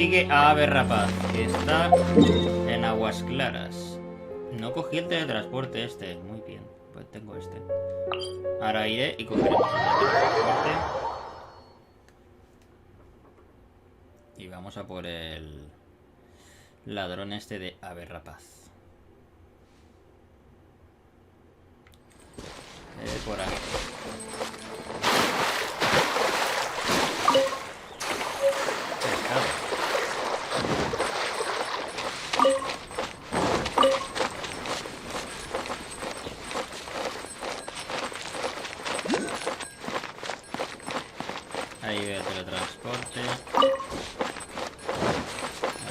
Sigue a Ave Rapaz, que está en aguas claras. No cogí el teletransporte este. Muy bien, pues tengo este. Ahora iré y cogeremos el teletransporte. Y vamos a por el ladrón este de Ave Rapaz. Por aquí. Pescado. Ahí veo el teletransporte. A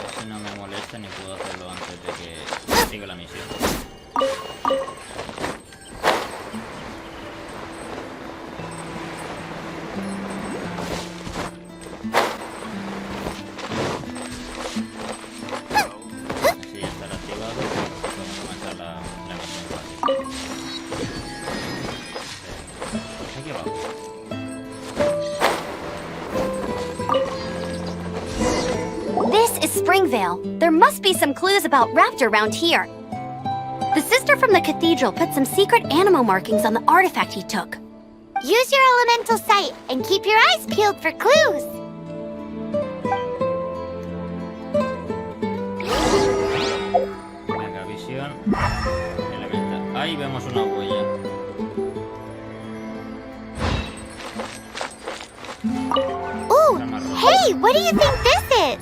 ver si no me molesta ni puedo hacerlo antes de que siga la misión. Así ya estará activado. Podemos comenzar la misión fácil. Aquí abajo. This is Springvale. There must be some clues about Raptor around here. The sister from the cathedral put some secret animal markings on the artifact he took. Use your elemental sight and keep your eyes peeled for clues. Venga, visión. Elemental. Ahí vemos una huella. Ooh, hey, what do you think this is?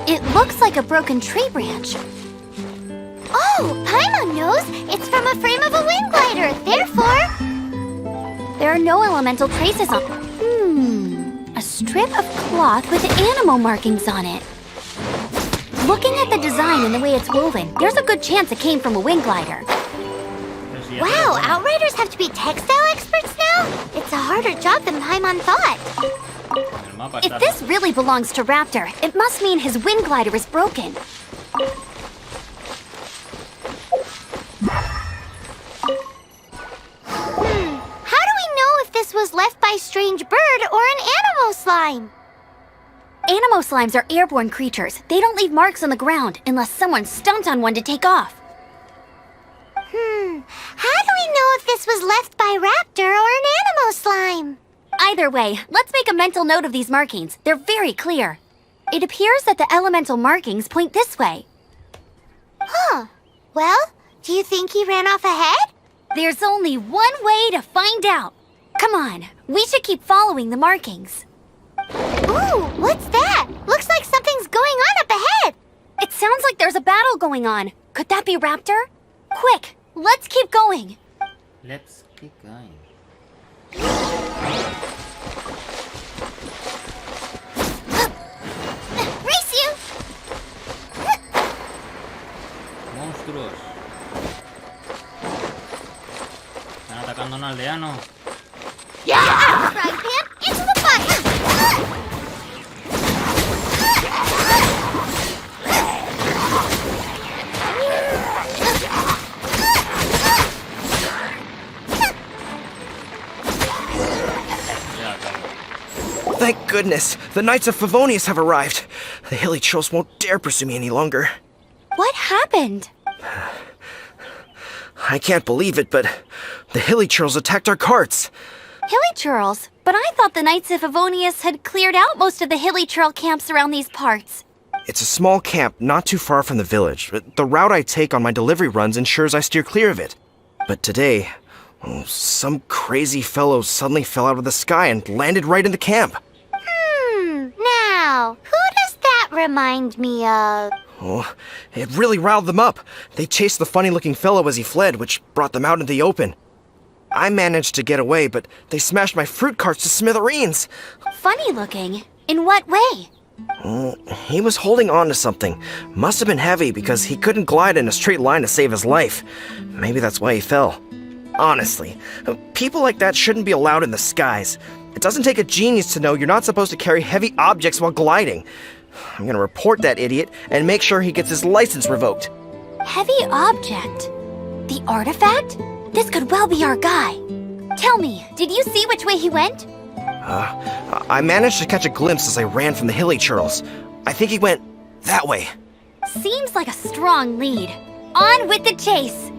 It looks like a broken tree branch. Oh, Paimon knows. It's from a frame of a wind glider. Therefore, There are no elemental traces on. A strip of cloth with animal markings on it. Looking at the design and the way it's woven, there's a good chance it came from a wind glider. wow, Outriders have to be textile experts now? It's a harder job than Paimon thought. El mapa If está... this really belongs to Raptor, it must mean his wind glider is broken. How do we know if this was left by strange bird or an animal slime? Animo slimes are airborne creatures. They don't leave marks on the ground unless someone stomped on one to take off. How do we know if this was left by Raptor or an animal slime? Either way, let's make a mental note of these markings. They're very clear. It appears that the elemental markings point this way. Huh. Well, do you think he ran off ahead? There's only one way to find out. Come on, we should keep following the markings. Ooh, what's that? Looks like something's going on up ahead. It sounds like there's a battle going on. Could that be Raptor? Quick, let's keep going. Let's keep going. Race you! Monstruos. Están atacando a un aldeano. Yeah! Frying pan into the fire! Thank goodness, the Knights of Favonius have arrived. The hilly trolls won't dare pursue me any longer. What happened? I can't believe it, but the hilly trolls attacked our carts. Hilly churls? But I thought the Knights of Favonius had cleared out most of the hilly churl camps around these parts. It's a small camp not too far from the village. The route I take on my delivery runs ensures I steer clear of it. But today, some crazy fellow suddenly fell out of the sky and landed right in the camp. Now, who does that remind me of? Oh, it really riled them up. They chased the funny-looking fellow as he fled, which brought them out into the open. I managed to get away, but they smashed my fruit carts to smithereens. Funny looking. In what way? He was holding on to something. Must have been heavy because he couldn't glide in a straight line to save his life. Maybe that's why he fell. Honestly, people like that shouldn't be allowed in the skies. It doesn't take a genius to know you're not supposed to carry heavy objects while gliding. I'm gonna report that idiot and make sure he gets his license revoked. Heavy object? The artifact? This could well be our guy. Tell me, did you see which way he went? I managed to catch a glimpse as I ran from the hilly churls. I think he went that way. Seems like a strong lead. On with the chase!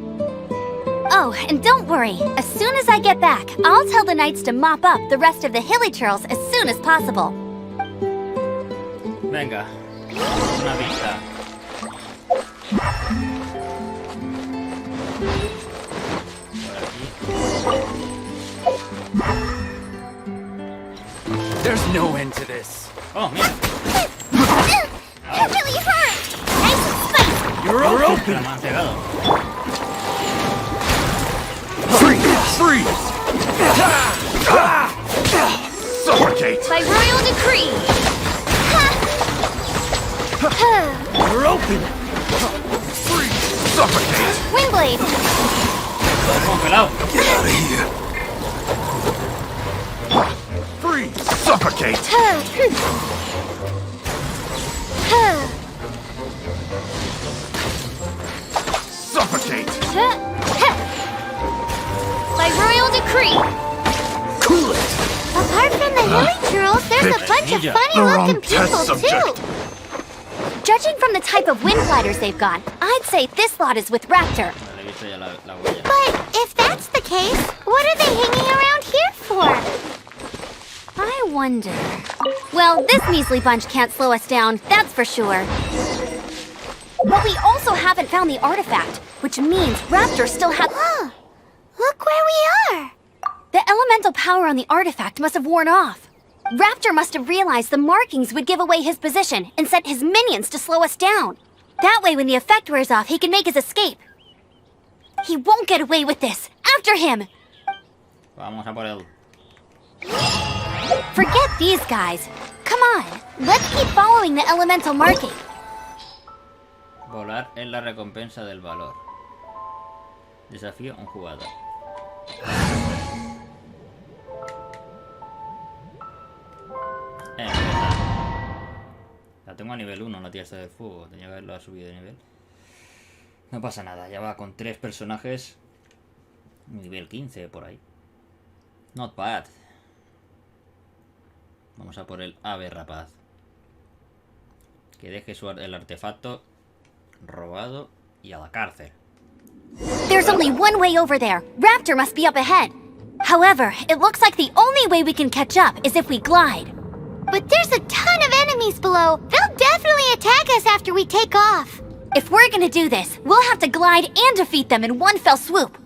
Oh, and don't worry. As soon as I get back, I'll tell the knights to mop up the rest of the hilly churls as soon as possible. Venga. Una vista. There's no end to this. Oh, mira. That really hurt! Nice and spicy! You're La open. mantecado. Freeze! Suffocate! By royal decree! You're open. Freeze! Suffocate! Windblade! Todo congelado. Get out of here. Freeze! Suffocate! Suffocate! By royal decree! Cool it! Apart from the hilly churls, there's a bunch of Ninja. funny-looking The wrong people, test too. subject. Judging from the type of wind gliders they've got, I'd say this lot is with Raptor. Vale, he visto ya la huella. But if that's the case, what are they hanging around here for? I wonder... Well, this measly bunch can't slow us down, that's for sure. But we also haven't found the artifact, which means Raptor still has... Huh. Look where we are. The elemental power on the artifact must have worn off. Raptor must have realized the markings would give away his position and sent his minions to slow us down. That way, when the effect wears off, he can make his escape. He won't get away with this. After him! Vamos a por él. Forget these guys. Come on, let's keep following the elemental marking. Volar es la recompensa del valor. Desafío a un jugador. Empezar. La tengo a nivel 1, la tía esta de fuego. Tenía que haberlo subido de nivel. No pasa nada, ya va con 3 personajes. Nivel 15 por ahí. Not bad. Vamos a por el Ave Rapaz. Que deje el artefacto robado y a la cárcel. There's only one way over there. Raptor must be up ahead. However, it looks like the only way we can catch up is if we glide. But there's a ton of enemies below. They'll definitely attack us after we take off. If we're gonna do this, we'll have to glide and defeat them in one fell swoop.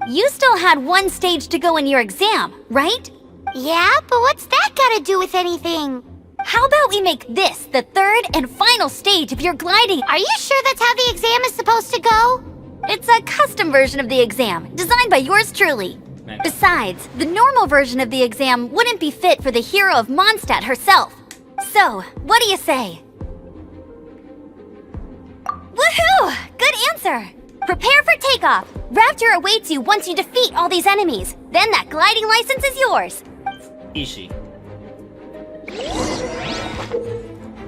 You still had one stage to go in your exam, right? Yeah, but what's that got to do with anything? How about we make this the third and final stage of your gliding? Are you sure that's how the exam is supposed to go? It's a custom version of the exam, designed by yours truly. Besides, the normal version of the exam wouldn't be fit for the hero of Mondstadt herself. So, what do you say? Woohoo! Good answer! Prepare for takeoff. Raptor awaits you once you defeat all these enemies. Then that gliding license is yours. Easy.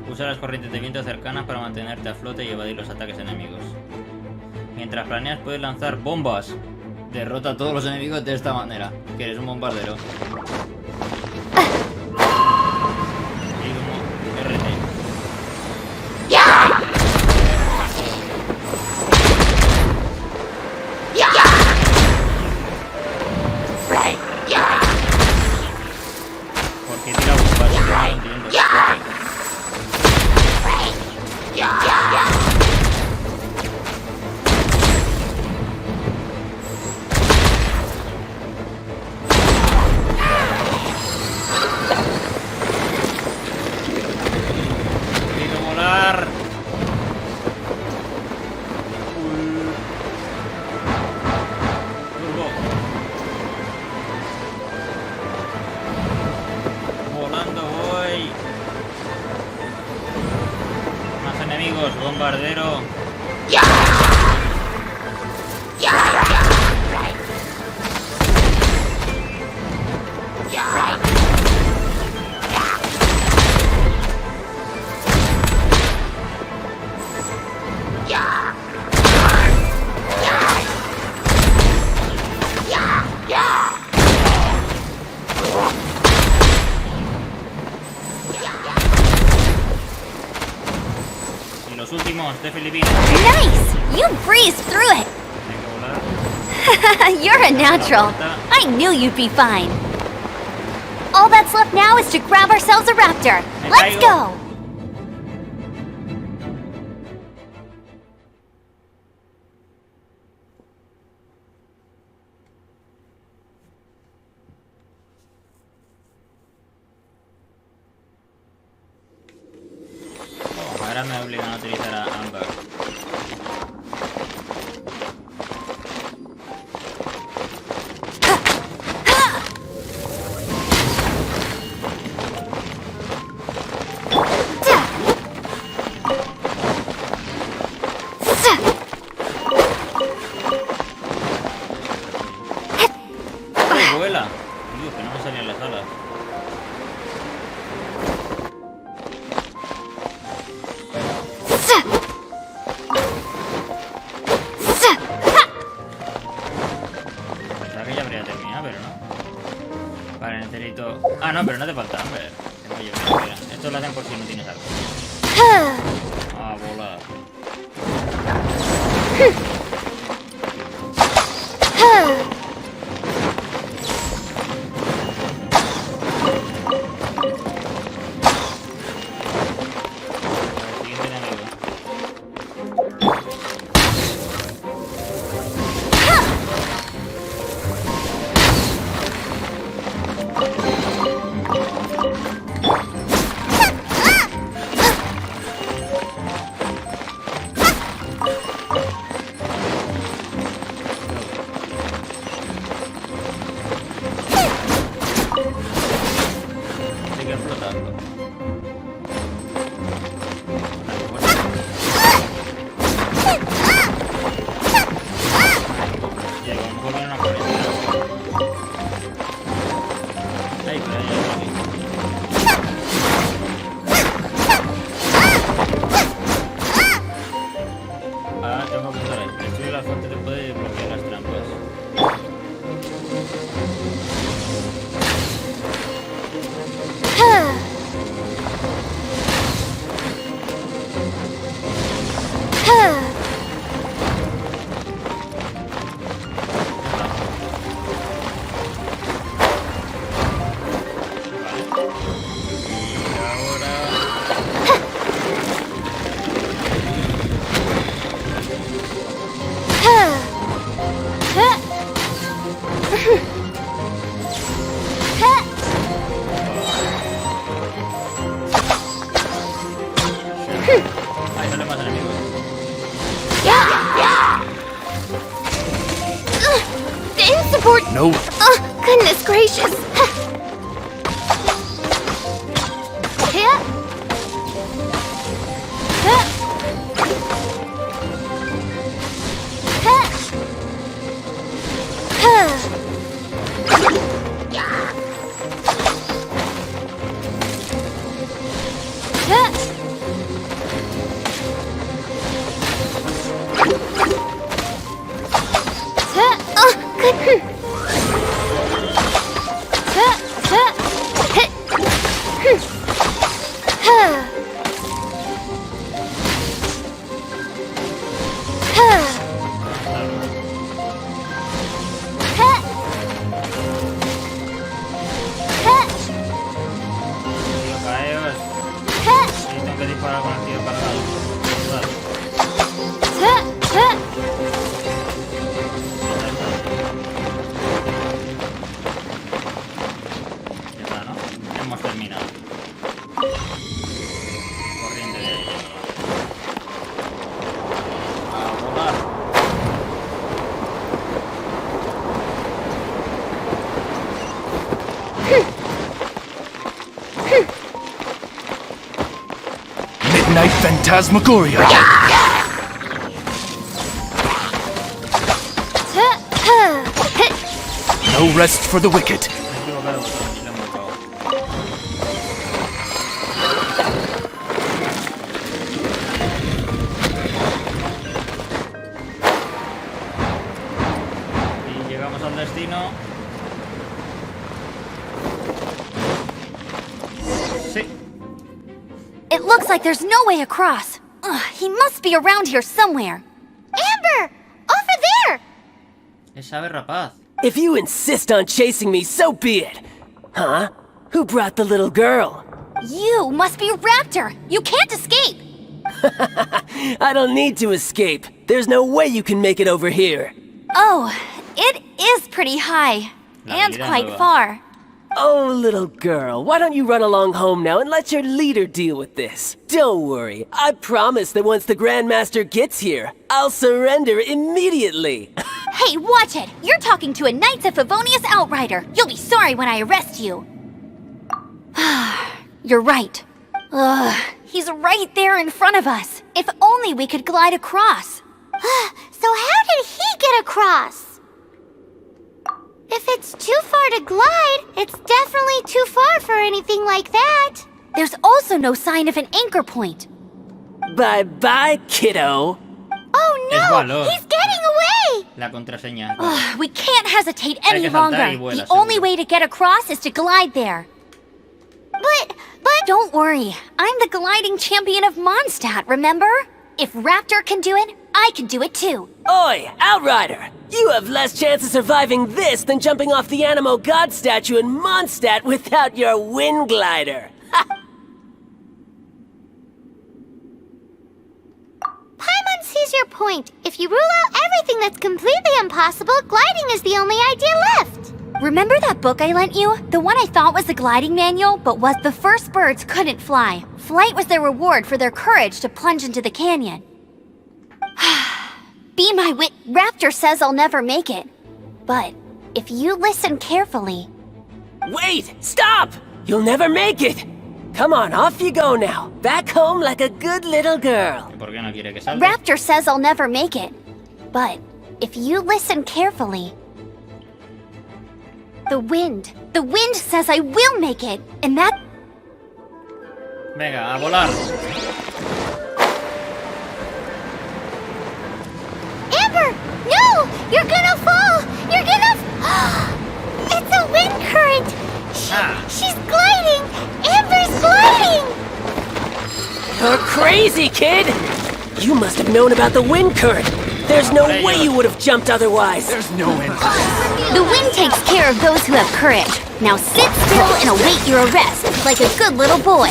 Usa las corrientes de viento cercanas para mantenerte a flote y evadir los ataques enemigos. Mientras planeas puedes lanzar bombas. Derrota a todos los enemigos de esta manera. Que eres un bombardero. Y como RT. ¿Por qué tira bombas? No lo entiendo. Quiero volar. Turbo. Volando voy. Más enemigos, bombardero. los últimos de Filipinas. Nice! You breezed through it! Hay que volar. You're a natural. I knew you'd be fine. All that's left now is to grab ourselves a raptor. Let's go! Oh, ahora me obligan a utilizar a Amber. Vuela. Dios, que no me salían las alas. Pensaba que ya habría terminado, pero no. Vale, necesito... Ah, no, pero no te falta hambre. Tengo yo, mira. Esto lo hacen por si no tienes algo. Ah, volar. Siguiente enemigo. Hay que explotarlo. Y a lo mejor viene una corriente. Ahí, pero ahí, ahora tengo que apuntar ahí. Destruir la fuente de poder y bloquear las trampas. Vale. Y ahora... Ahí salen más enemigos. The support. No. Oh, goodness gracious. Oh, good. Tío, caeos. Sí, tengo que disparar con el tío cargado. Ya está, ¿no? Hemos terminado. Corriente de ahí. A volar. Midnight Phantasmagoria. No rest for the wicked. Me he equivocado, botón, y lo he marcado. Y llegamos al destino. Sí. It looks like there's no way across. He must be around here somewhere. Amber! Over there! Es Ave Rapaz. If you insist on chasing me, so be it. Huh? Who brought the little girl? You must be Raptor. You can't escape. I don't need to escape. There's no way you can make it over here. Oh, it is pretty high. La And vida quite nueva. far. Oh, little girl, why don't you run along home now and let your leader deal with this? Don't worry, I promise that once the Grandmaster gets here, I'll surrender immediately. Hey, watch it! You're talking to a Knights of Favonius outrider. You'll be sorry when I arrest you. You're right. He's right there in front of us. If only we could glide across. So how did he get across? If it's too far to glide, it's definitely too far for anything like that. There's also no sign of an anchor point. Bye-bye, kiddo. Oh Es no! Valor. He's getting away! La contraseña. We can't hesitate any que saltar longer. y vuela, The only seguro. way to get across is to glide there. But... Don't worry. I'm the gliding champion of Mondstadt, remember? If Raptor can do it, I can do it too. Oi, Outrider! You have less chance of surviving this than jumping off the Animo God statue in Mondstadt without your wind glider. Paimon sees your point. If you rule out everything that's completely impossible, gliding is the only idea left. Remember that book I lent you? The one I thought was the gliding manual, but was the first birds couldn't fly. Flight was their reward for their courage to plunge into the canyon. Be my wit. Raptor says I'll never make it. But if you listen carefully... Wait! Stop! You'll never make it! Come on, off you go now. Back home like a good little girl. ¿Por qué no quiere que salte? Raptor says I'll never make it. But if you listen carefully... The wind says I will make it. And that... Venga, a volar. Amber! No! You're gonna fall! You're gonna... It's a wind current! She's gliding! Amber's gliding! You're crazy, kid! You must have known about the wind current. There's no way you would have jumped otherwise. There's no end to this. The wind takes care of those who have courage. Now sit still and await your arrest, like a good little boy.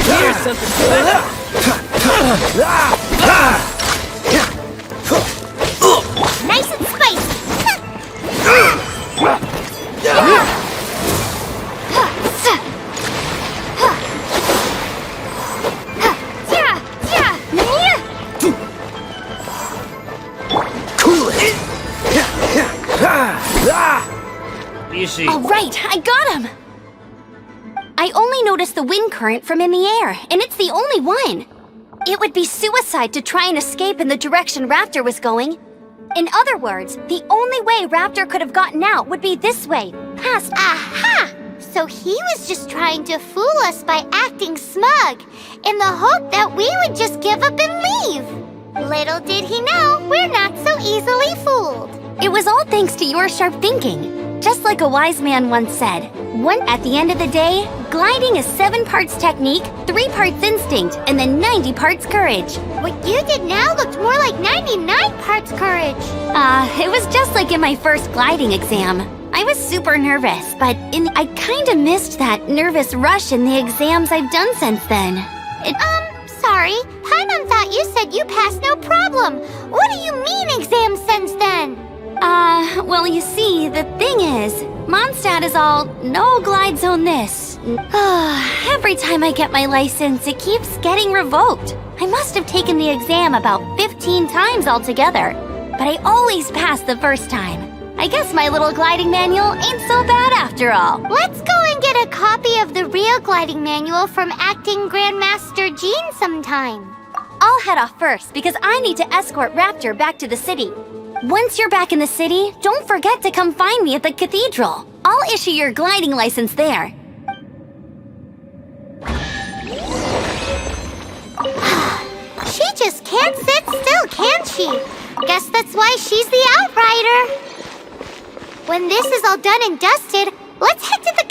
Here's something special. Nice and spicy! Easy. All right, I got him! I only noticed the wind current from in the air, and it's the only one. It would be suicide to try and escape in the direction Raptor was going. In other words, the only way Raptor could have gotten out would be this way, past... Aha! So he was just trying to fool us by acting smug, in the hope that we would just give up and leave. Little did he know, we're not so easily fooled. It was all thanks to your sharp thinking. Just like a wise man once said, at the end of the day, gliding is 7 parts technique, 3 parts instinct, and then 90 parts courage. What you did now looked more like 99 parts courage. It was just like in my first gliding exam. I was super nervous, but I kinda missed that nervous rush in the exams I've done since then. Sorry. Paimon thought you said you passed no problem. What do you mean exams since then? Well, you see, the thing is, Mondstadt is all, no glide zone this. Every time I get my license, it keeps getting revoked. I must have taken the exam about 15 times altogether, but I always pass the first time. I guess my little gliding manual ain't so bad after all. Let's go and get a copy of the real gliding manual from Acting Grandmaster Jean sometime. I'll head off first because I need to escort Raptor back to the city. Once you're back in the city, don't forget to come find me at the cathedral. I'll issue your gliding license there. She just can't sit still, can she? Guess that's why she's the outrider. When this is all done and dusted, let's head to the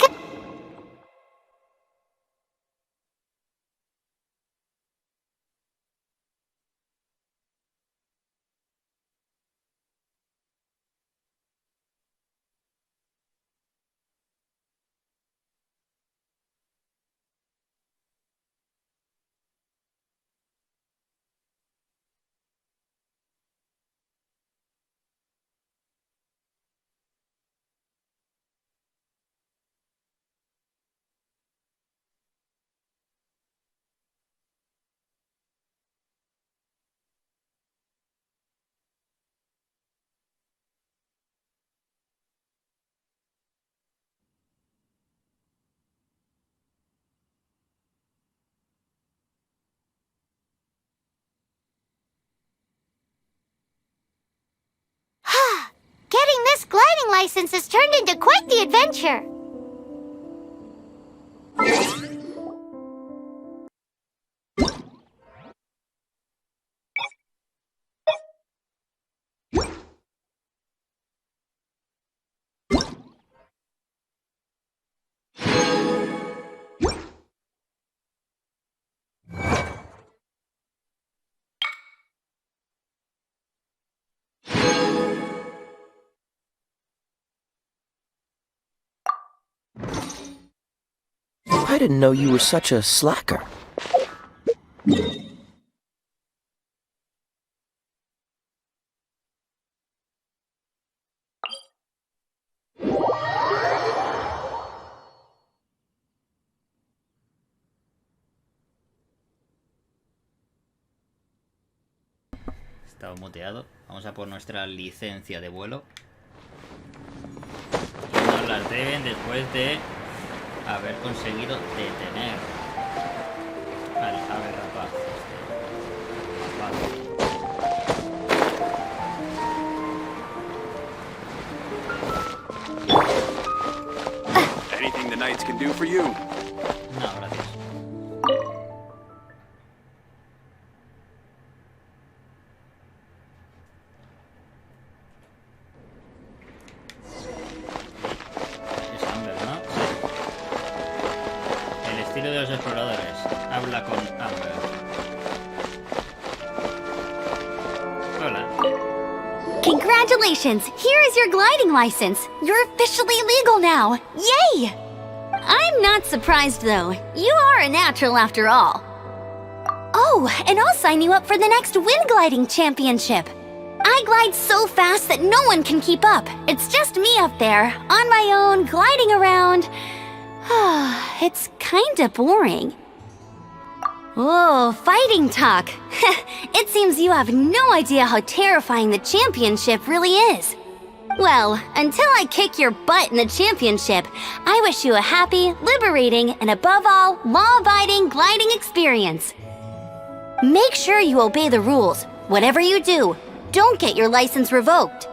gliding license has turned into quite the adventure. I didn't know you were such a slacker. Estaba muteado. Vamos a por nuestra licencia de vuelo. Y nos las deben después de haber conseguido detener al Ave Rapaz. Anything the knights can do for you? No, gracias. Es Amber, ¿no? Sí. El estilo de los exploradores. Habla con Amber. Hola. Congratulations! Here is your gliding license. You're officially legal now. Yay! I'm not surprised though. You are a natural after all. Oh, and I'll sign you up for the next wind gliding championship. I glide so fast that no one can keep up. It's just me up there, on my own, gliding around. It's kinda boring. Oh, fighting talk. It seems you have no idea how terrifying the championship really is. Well, until I kick your butt in the championship, I wish you a happy, liberating, and above all, law-abiding gliding experience. Make sure you obey the rules. Whatever you do, don't get your license revoked.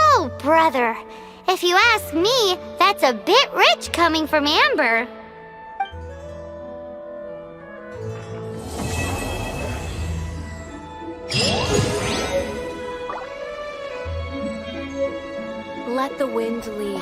Oh, brother. If you ask me, that's a bit rich coming from Amber. Let the wind lead.